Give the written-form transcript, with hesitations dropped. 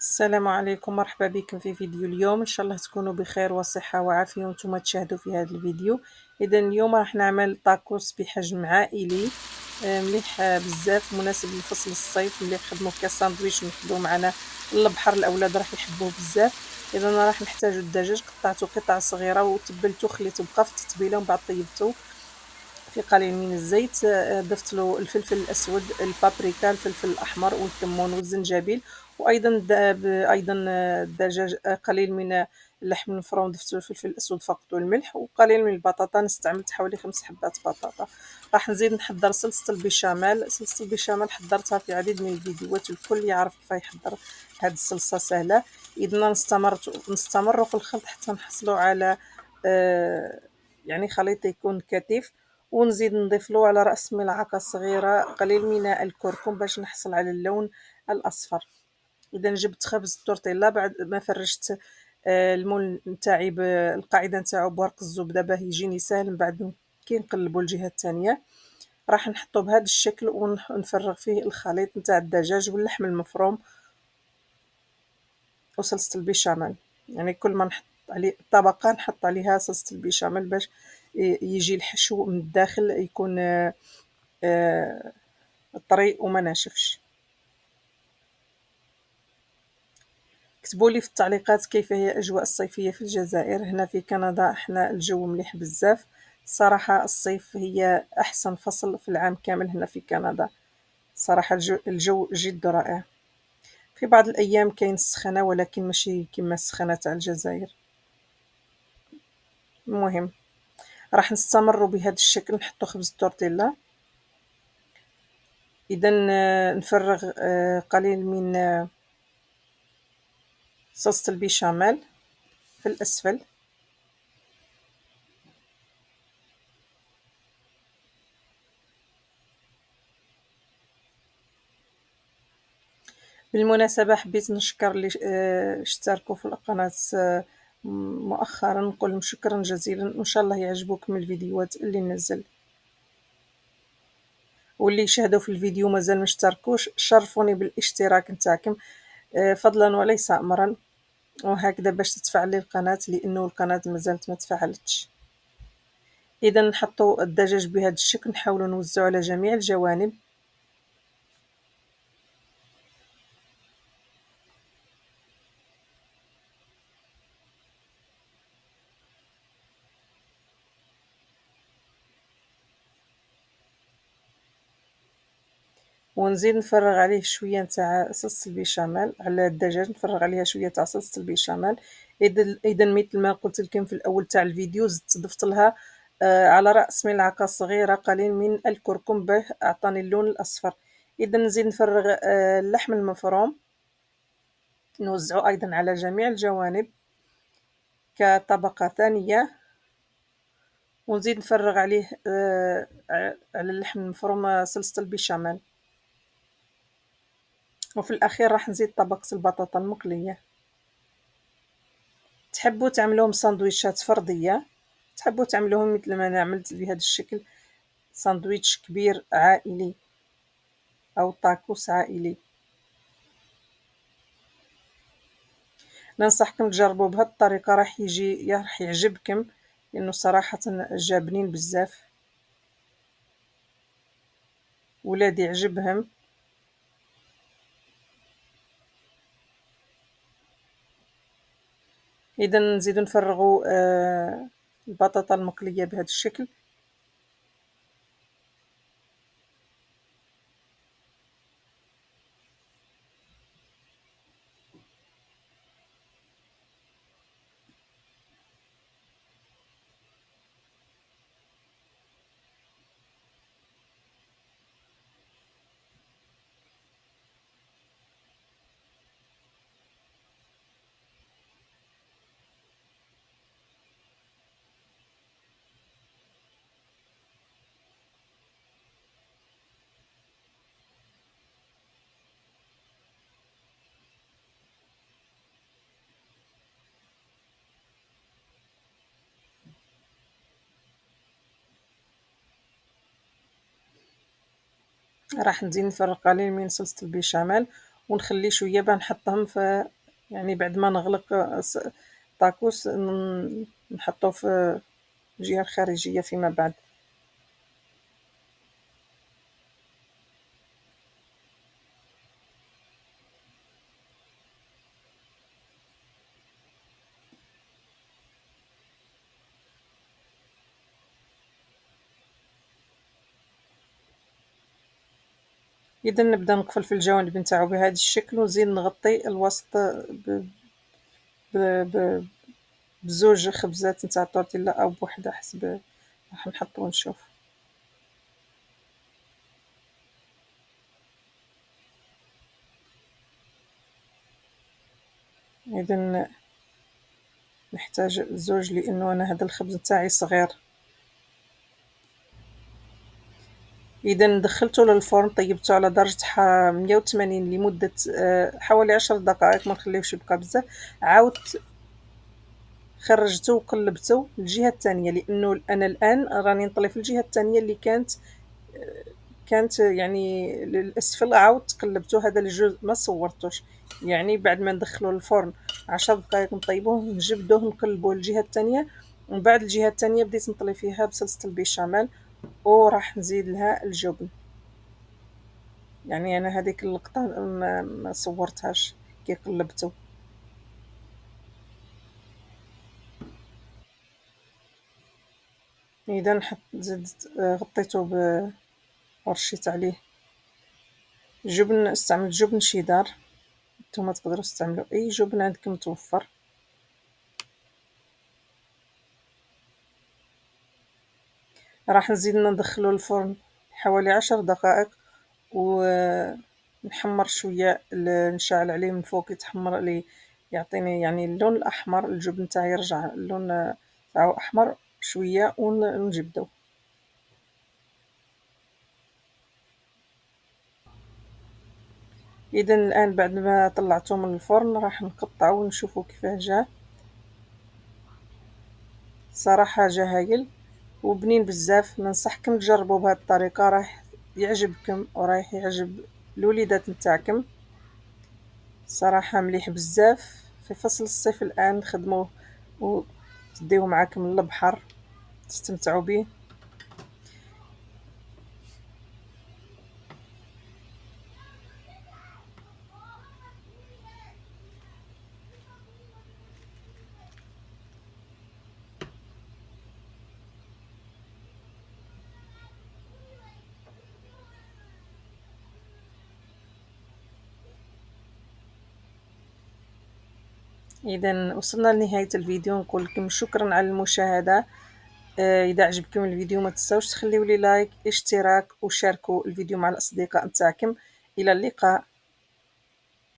السلام عليكم، مرحبا بكم في فيديو اليوم. ان شاء الله تكونوا بخير وصحة وعافية وانتم تشاهدوا في هذا الفيديو. اذا اليوم راح نعمل طاكوس بحجم عائلي، مليح بزاف، مناسب لفصل الصيف، اللي يخدموه كساندويتش ناخذوه معنا للبحر. الاولاد راح يحبوه بزاف. اذا راح نحتاجو الدجاج، قطعته قطع صغيرة وتبلته، خليته بقى في التتبيلة، ومن بعد طيبته في قليل من الزيت. ضفت له الفلفل الأسود، البابريكا، الفلفل الأحمر والكمون والزنجبيل، وأيضا الدجاج، قليل من اللحم المفروم، ضفت له الفلفل الأسود فقط والملح، وقليل من البطاطا، استعملت حوالي 5 حبات بطاطا. راح نزيد نحضر صلصة البيشاميل. صلصة البيشاميل حضرتها في عديد من الفيديوهات، الكل يعرف كيف يحضر هذه الصلصة، سهلة. إذا نستمر في الخلط حتى نحصلوا على يعني خليط يكون كثيف. ونزيد نضيف له على رأس ملعقة صغيرة قليل من الكركم باش نحصل على اللون الأصفر. إذا جبت خبز التورتيلا بعد ما فرشت المول نتاعي بالقاعدة نتاعو بورق الزبدة باه يجيني ساهل، من بعد كي نقلبو الجهة الثانية راح نحطو بهذا الشكل ونفرغ فيه الخليط نتاع الدجاج واللحم المفروم وصلصة البيشاميل. يعني كل ما نحط عليه طبقة نحط عليها صلصة البيشاميل باش يجي الحشو من الداخل يكون آه، طري وما ناشفش. كتبوا لي في التعليقات كيف هي الأجواء الصيفية في الجزائر. هنا في كندا احنا الجو مليح بزاف، صراحة الصيف هي أحسن فصل في العام كامل هنا في كندا. صراحة الجو جد رائع. في بعض الأيام كاين السخانة، ولكن ماشي كما السخانة تاع الجزائر. المهم راح نستمر بهذا الشكل، نحطو خبز التورتيلا. إذا نفرغ قليل من صلصة البيشاميل في الأسفل. بالمناسبة حبيت نشكر اللي اشتركوا في القناة مؤخرا، نقول لهم شكرا جزيلا، وإن شاء الله يعجبوكم الفيديوهات اللي ننزل. واللي يشاهدوا في الفيديو مازال ما اشتركوش، شرفوني بالاشتراك نتاعكم فضلا وليس أمرا، وهكذا باش تتفعل لي القناة، لأنه القناة مازالت ما تفعلتش. إذا نحطوا الدجاج بهذا الشكل، نحاولوا نوزعوا على جميع الجوانب. ونزيد نفرغ عليه شويه نتاع صلصه البيشاميل على الدجاج، نفرغ عليها شويه تاع صلصه البيشاميل. اذا مثل ما قلت لكم في الاول تاع الفيديو، زدت ضفت لها على راس ملعقه صغيره قليل من الكركم باه اعطاني اللون الاصفر. اذا نزيد نفرغ اللحم المفروم، نوزعه ايضا على جميع الجوانب كطبقه ثانيه، ونزيد نفرغ عليه على اللحم المفروم صلصه البيشاميل. وفي الأخير راح نزيد طبقة البطاطا المقلية. تحبوا تعملوهم ساندويشات فردية، تحبوا تعملوهم مثل ما أنا عملت بهذا الشكل، ساندويتش كبير عائلي أو طاكوس عائلي. ننصحكم تجربوا بهذه الطريقة، راح يعجبكم، لأنه صراحة جابنين بزاف، ولادي يعجبهم. إذا نزيدو نفرغوا البطاطا المقلية بهذا الشكل. راح نزيد نفرغ قليل من صلصة البيشاميل، ونخلي شوية باه نحطهم في يعني بعد ما نغلق الطاكوس نحطوه في الجهة الخارجية فيما بعد. إذا نبدا نقفل في الجوانب نتاعو بهذا الشكل، ونزيد نغطي الوسط ب... ب... بزوج خبزات نتاع التورتيلا او بوحده حسب راح نحط ونشوف. اذا نحتاج زوج لانه انا هذا الخبز تاعي صغير. اذا دخلته للفرن، طيبته على درجه حراره 180 لمده حوالي 10 دقائق، ما نخليوش يبقى بزاف. عاودت خرجته وقلبته الجهه الثانيه، لانه انا الان راني نطلي في الجهه الثانيه اللي كانت يعني للاسفل. عاودت قلبته، هذا الجزء ما صورتوش. يعني بعد ما ندخلو الفرن 10 دقائق نطيبوه، نجبدوه نقلبوه الجهه الثانيه. ومن بعد الجهه الثانيه بديت نطلي فيها بصلصه البيشاميل، وراح نزيد لها الجبن. يعني انا هذيك اللقطه ما صورتهاش كي قلبته. اذا نحط زدت غطيته ورشيت عليه جبن. استعملت جبن شيدار، نتوما تقدروا تستعملوا اي جبن عندكم متوفر. راح نزيد ندخلو الفرن حوالي 10 دقائق، ونحمر شويه نشعل عليه من فوق يتحمر لي، يعطيني يعني اللون الاحمر. الجبن تاعي يرجع اللون تاعو احمر شويه، ونجبدو. اذا الان بعد ما طلعته من الفرن راح نقطعه ونشوفه كيفاه جا. صراحه جا هايل وبنين بزاف. ننصحكم تجربوا بهذه الطريقه، راح يعجبكم ورايح يعجب الوليدات نتاعكم. صراحه مليح بزاف في فصل الصيف الان نخدموه وتديوه معاكم للبحر تستمتعوا به. اذا وصلنا لنهايه الفيديو، نقول لكم شكرا على المشاهده. اذا عجبكم الفيديو ما تنساوش تخليوا لي لايك، اشتراك، وشاركوا الفيديو مع الاصدقاء نتاعكم. الى اللقاء.